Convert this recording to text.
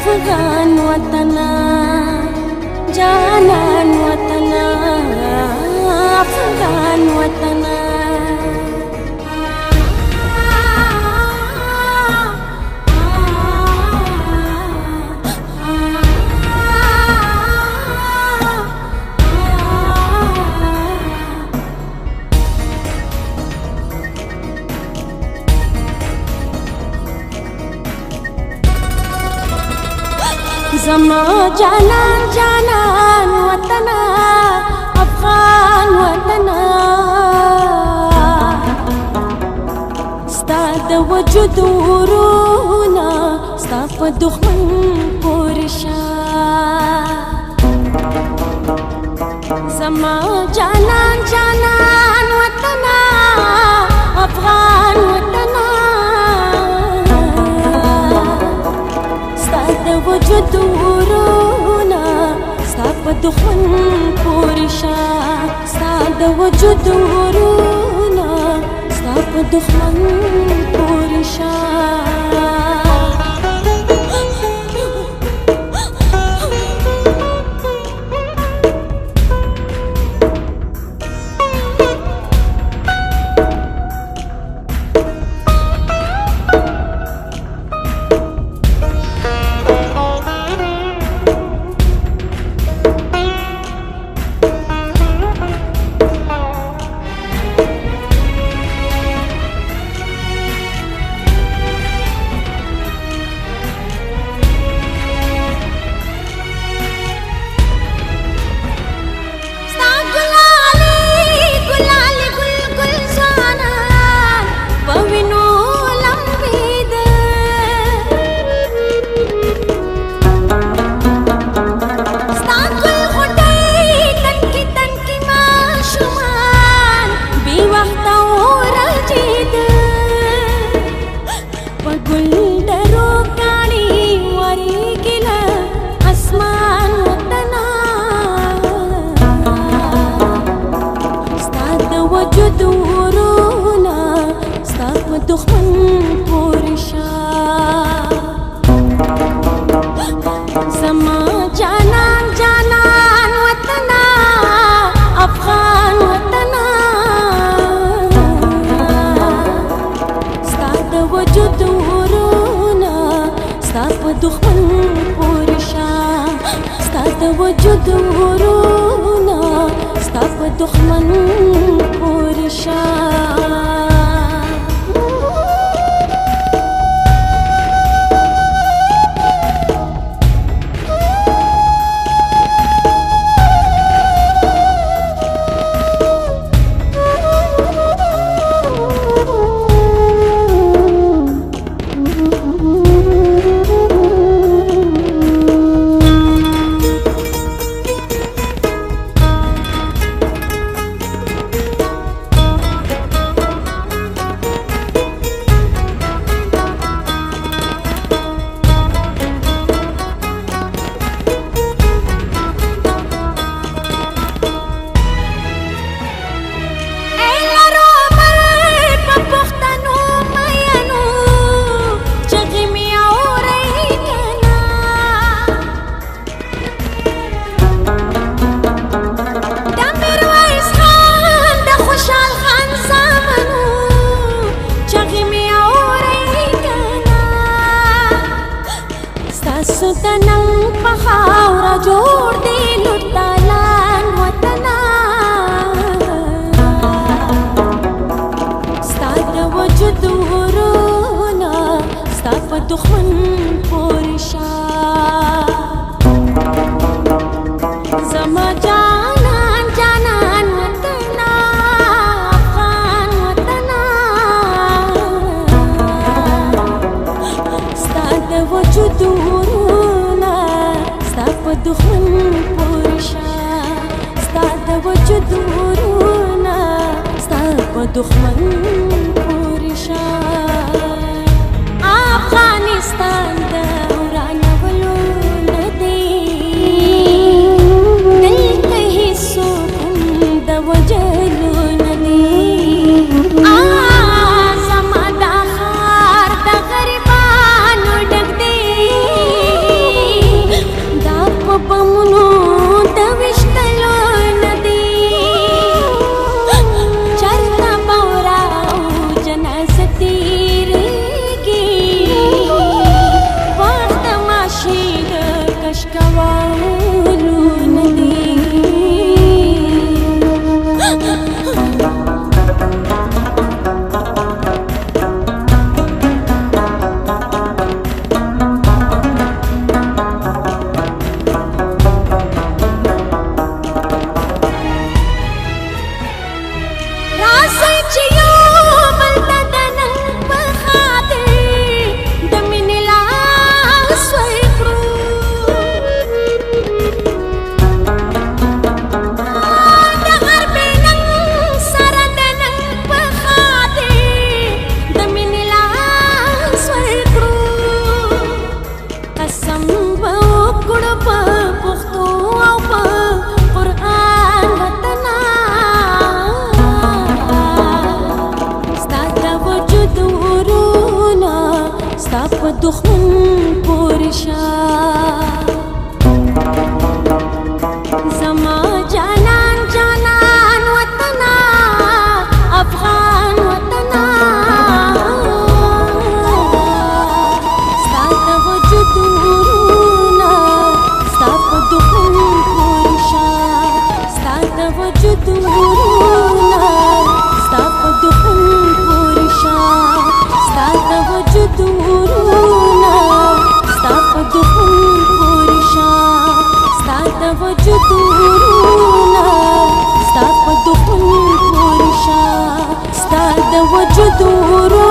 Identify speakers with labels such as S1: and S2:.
S1: अफगान वतना जानान वतना अफगान वतना ज़मा जानान जानान वतना अफगान वतना स्ता द वजूद वرونا स्ता په دښمن پورې شه ज़मा जानान जानान वतना अफगान वतना وجود ورونا ستا په دښمن پورې شه ستا د وجود ورونا ستا په دښمن پورې شه دښمن پورې شه زما جانان جانان وطنا افغان وطنا ستا د وجود ورونا ستا په دښمن پورې شه ستا د وجود ورونا ستا په دښمن پورې شه ستنم پخاورا جوړ دی لټالان وطنا ستا د وجود ورونا ستا په دښمن پورې شه زما جانان جانان وطنا افغان وطنا ستا د وجود دښمن پورې شه ستا د وجود ورونا ستا په دښمن پورې شه افغانستان د ورانولو نه دی دلته هېڅوک هم د وجلو نه دی زما دا ښار د غریبانو ډک دی دښمن پورې شه زما جانان جانان وطنا افغان وطنا ستا د وجود ورونه ستا په دښمن پورې شه ستا د وجود ورونه ستا په دښمن پورې شه ستا د وجود ورونه ستا په دښمن پورې شه ستا د وجود ورونه ستا په دښمن پورې شه ستا د وجود ورونه